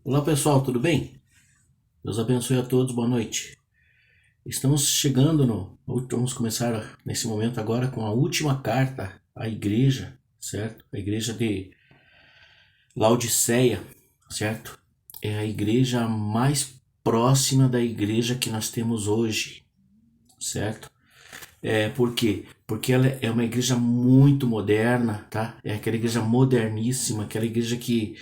Olá pessoal, tudo bem? Deus abençoe a todos, boa noite. Estamos chegando vamos começar nesse momento agora com a última carta à igreja, certo? A igreja de Laodiceia, certo? É a igreja mais próxima da igreja que nós temos hoje, certo? Por quê? Porque ela é uma igreja muito moderna, tá? É aquela igreja moderníssima, aquela igreja que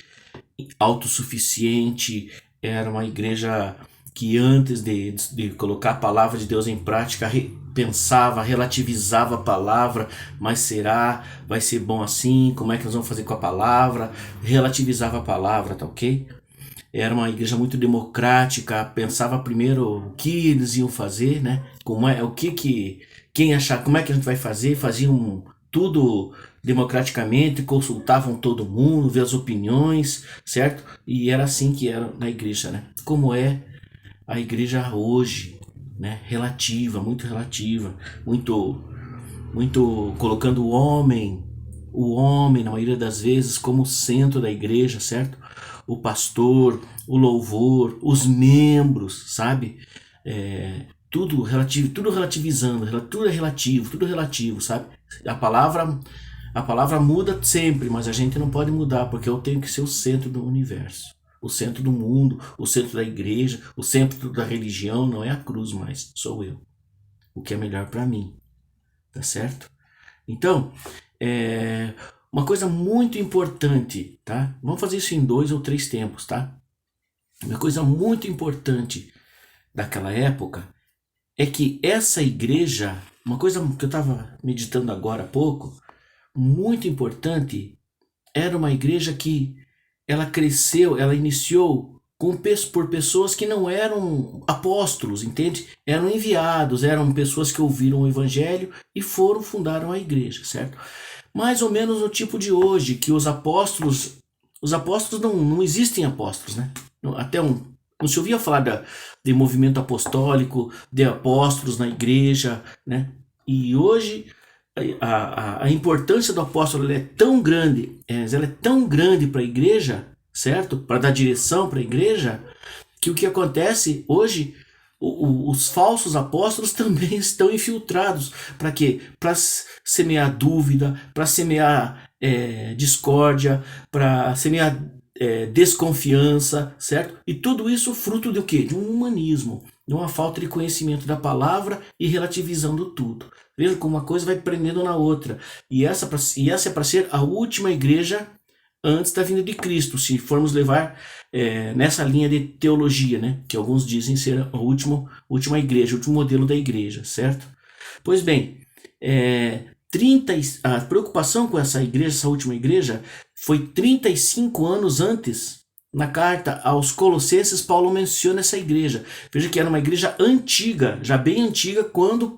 autossuficiente, era uma igreja que antes de colocar a palavra de Deus em prática, pensava, relativizava a palavra, mas será? Vai ser bom assim? Como é que nós vamos fazer com a palavra? Relativizava a palavra, tá ok? Era uma igreja muito democrática, pensava primeiro o que eles iam fazer, né? Quem achar, como é que a gente vai fazer? Faziam tudo democraticamente, consultavam todo mundo, vê as opiniões, certo? E era assim que era na igreja, né? Como é a igreja hoje, né? Relativa, muito muito colocando o homem, na maioria das vezes, como centro da igreja, certo? O pastor, o louvor, os membros, sabe? Tudo relativo, tudo relativizando, tudo é relativo, sabe? A palavra, a palavra muda sempre, mas a gente não pode mudar, porque eu tenho que ser o centro do universo, o centro do mundo, o centro da igreja, o centro da religião. Não é a cruz mais, sou eu. O que é melhor para mim, tá certo? Então, uma coisa muito importante, tá? Vamos fazer isso em 2 ou 3 tempos, tá? Uma coisa muito importante daquela época é que essa igreja, uma coisa que eu estava meditando agora há pouco, muito importante, era uma igreja que ela cresceu, ela iniciou por pessoas que não eram apóstolos, entende? Eram enviados, eram pessoas que ouviram o evangelho e fundaram a igreja, certo? Mais ou menos no tipo de hoje, que os apóstolos não existem apóstolos, né? Não se ouvia falar de movimento apostólico, de apóstolos na igreja, né? E hoje a importância do apóstolo ela é tão grande, ela é tão grande para a igreja, certo? Para dar direção para a igreja, que o que acontece hoje, os falsos apóstolos também estão infiltrados. Para quê? Para semear dúvida, para semear discórdia, para semear desconfiança, certo? E tudo isso fruto do quê? De um humanismo, de uma falta de conhecimento da palavra e relativizando tudo. Veja como uma coisa vai prendendo na outra. E essa é para ser a última igreja antes da vinda de Cristo, se formos levar nessa linha de teologia, né? Que alguns dizem ser a última igreja, o último modelo da igreja, certo? Pois bem, a preocupação com essa igreja, essa última igreja, foi 35 anos antes. Na carta aos Colossenses, Paulo menciona essa igreja. Veja que era uma igreja antiga, já bem antiga, quando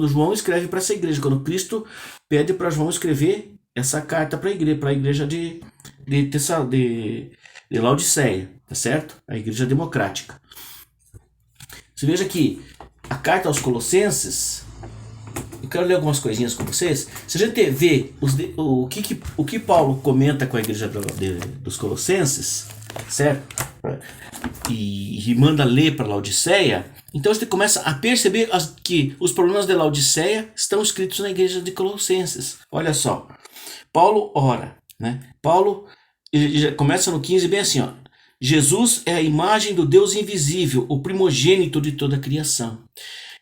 João escreve para essa igreja, quando Cristo pede para João escrever essa carta para a igreja de Laodiceia, tá certo? A igreja democrática. Você veja que a carta aos Colossenses, eu quero ler algumas coisinhas com vocês. Se a gente vê o que Paulo comenta com a igreja dos Colossenses, certo? E manda ler para Laodiceia, então você começa a perceber que os problemas de Laodiceia estão escritos na igreja de Colossenses. Olha só, Paulo ora, né? Paulo já começa no 15 bem assim, ó. Jesus é a imagem do Deus invisível, o primogênito de toda a criação.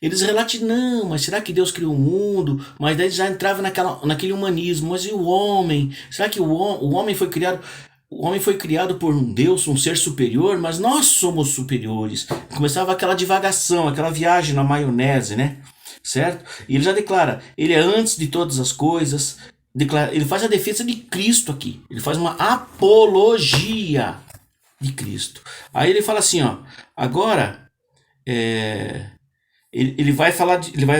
Eles relatam, não, mas será que Deus criou o mundo? Mas daí já entrava naquele humanismo. Mas e o homem? Será que o homem foi criado? O homem foi criado por um Deus, um ser superior, mas nós somos superiores. Começava aquela divagação, aquela viagem na maionese, né? Certo? E ele já declara, ele é antes de todas as coisas. Ele faz a defesa de Cristo aqui. Ele faz uma apologia de Cristo. Aí ele fala assim, ó, agora ele vai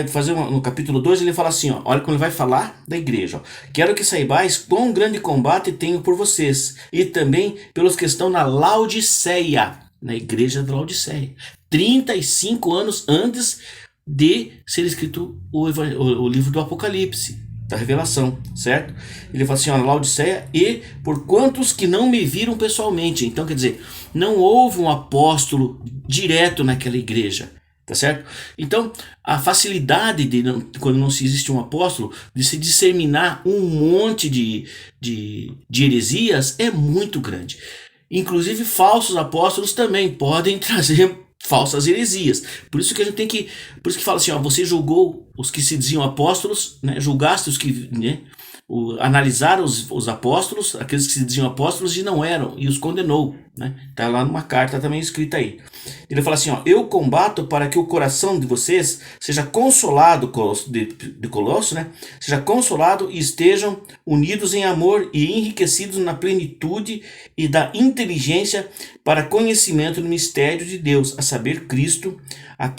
fazer no capítulo 2, ele fala assim, ó, olha como ele vai falar da igreja, ó. Quero que saibais quão grande combate tenho por vocês e também pelos que estão na Laodiceia, na igreja da Laodiceia. 35 anos antes de ser escrito o livro do Apocalipse, da revelação, certo? Ele fala assim, ó, Laodiceia, e por quantos que não me viram pessoalmente. Então, quer dizer, não houve um apóstolo direto naquela igreja, tá certo? Então, a facilidade de, quando não se existe um apóstolo, de se disseminar um monte de heresias é muito grande. Inclusive, falsos apóstolos também podem trazer falsas heresias. Por isso que a gente tem que, por isso que fala assim, ó, você julgou os que se diziam apóstolos, né? Julgaste os que, né? Analisaram os apóstolos, aqueles que se diziam apóstolos e não eram, e os condenou, né? Tá lá numa carta também escrita aí. Ele fala assim, ó, eu combato para que o coração de vocês seja consolado, de Colosso, né? Seja consolado e estejam unidos em amor e enriquecidos na plenitude e da inteligência para conhecimento do mistério de Deus, a saber, Cristo,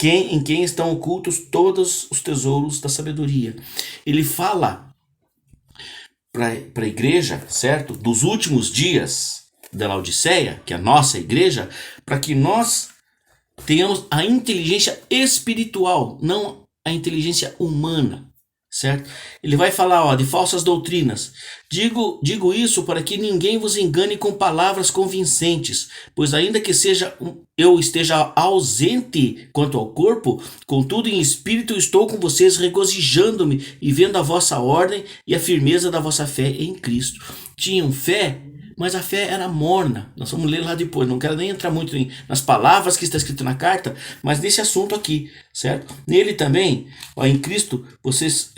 em quem estão ocultos todos os tesouros da sabedoria. Ele fala para a igreja, certo? Dos últimos dias da Laodiceia, que é a nossa igreja, para que nós tenhamos a inteligência espiritual, não a inteligência humana, certo? Ele vai falar, ó, de falsas doutrinas. Digo isso para que ninguém vos engane com palavras convincentes, pois ainda que eu esteja ausente quanto ao corpo, contudo em espírito estou com vocês, regozijando-me e vendo a vossa ordem e a firmeza da vossa fé em Cristo. Tinham fé, mas a fé era morna. Nós vamos ler lá depois, não quero nem entrar muito nas palavras que está escrito na carta, mas nesse assunto aqui, certo? Nele também, ó, em Cristo, vocês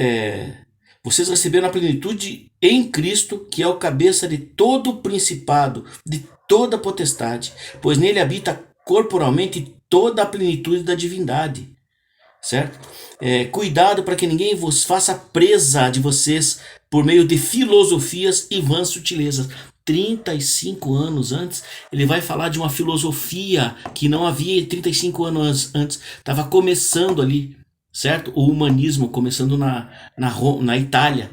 receberam a plenitude em Cristo, que é o cabeça de todo o principado, de toda a potestade, pois nele habita corporalmente toda a plenitude da divindade, certo? Cuidado para que ninguém vos faça presa de vocês por meio de filosofias e vãs sutilezas. 35 anos antes, ele vai falar de uma filosofia que não havia 35 anos antes, estava começando ali, certo? O humanismo começando na Itália,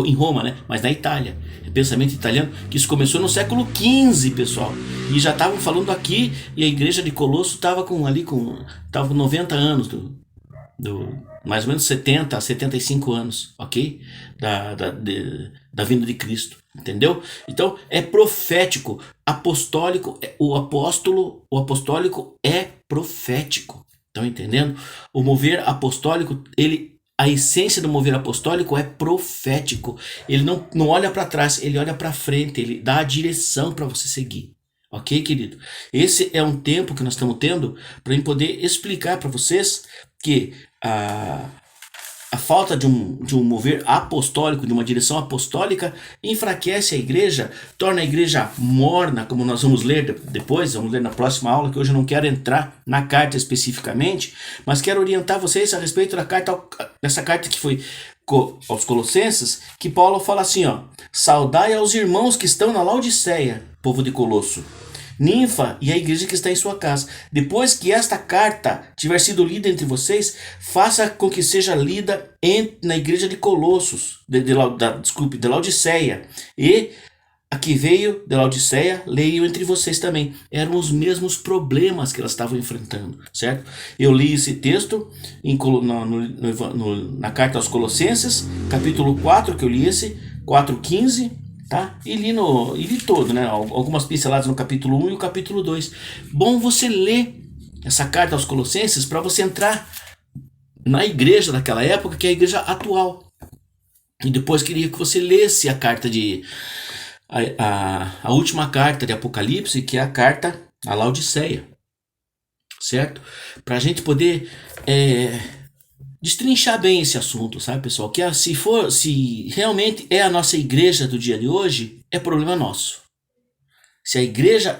em Roma, né? Mas na Itália, pensamento italiano, que isso começou no século XV, pessoal, e já estavam falando aqui, e a igreja de Colosso estava com 90 anos, mais ou menos 70 a 75 anos, ok? Da vinda de Cristo, entendeu? Então é profético, apostólico, o apostólico é profético, estão entendendo? O mover apostólico, a essência do mover apostólico é profético, ele não olha para trás, ele olha para frente, ele dá a direção para você seguir. Ok, querido? Esse é um tempo que nós estamos tendo para poder explicar para vocês que a falta de um mover apostólico, de uma direção apostólica, enfraquece a igreja, torna a igreja morna, como nós vamos ler depois, vamos ler na próxima aula, que hoje eu não quero entrar na carta especificamente, mas quero orientar vocês a respeito dessa carta que foi aos Colossenses, que Paulo fala assim, ó, saudai aos irmãos que estão na Laodiceia, povo de Colosso, Ninfa e a igreja que está em sua casa. Depois que esta carta tiver sido lida entre vocês, faça com que seja lida na igreja de Colossos, de Laodiceia. E a que veio de Laodiceia, leiam entre vocês também. Eram os mesmos problemas que elas estavam enfrentando, certo? Eu li esse texto na carta aos Colossenses, capítulo 4, que eu li esse, 4:15. Tá? E li todo, né? Algumas pinceladas no capítulo 1 e o capítulo 2. Bom você ler essa carta aos Colossenses para você entrar na igreja daquela época, que é a igreja atual. E depois queria que você lesse a carta a última carta de Apocalipse, que é a carta a Laodiceia, certo? Para a gente poder destrinchar bem esse assunto, sabe, pessoal? Que se realmente é a nossa igreja do dia de hoje, é problema nosso. Se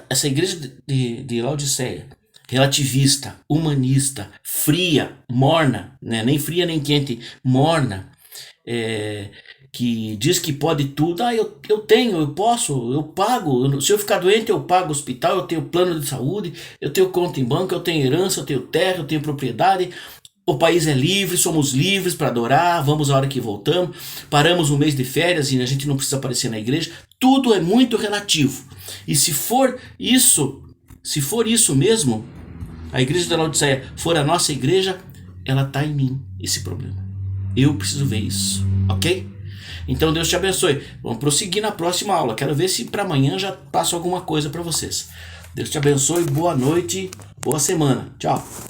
essa igreja de Laodiceia, relativista, humanista, fria, morna, né? Nem fria nem quente, morna, que diz que pode tudo, eu tenho, eu posso, eu pago, se eu ficar doente eu pago hospital, eu tenho plano de saúde, eu tenho conta em banco, eu tenho herança, eu tenho terra, eu tenho propriedade. O país é livre, somos livres para adorar, vamos a hora que voltamos, paramos um mês de férias e a gente não precisa aparecer na igreja. Tudo é muito relativo. E se for isso mesmo, a igreja da Laodiceia for a nossa igreja, ela está em mim, esse problema. Eu preciso ver isso, ok? Então Deus te abençoe. Vamos prosseguir na próxima aula. Quero ver se para amanhã já passo alguma coisa para vocês. Deus te abençoe, boa noite, boa semana. Tchau.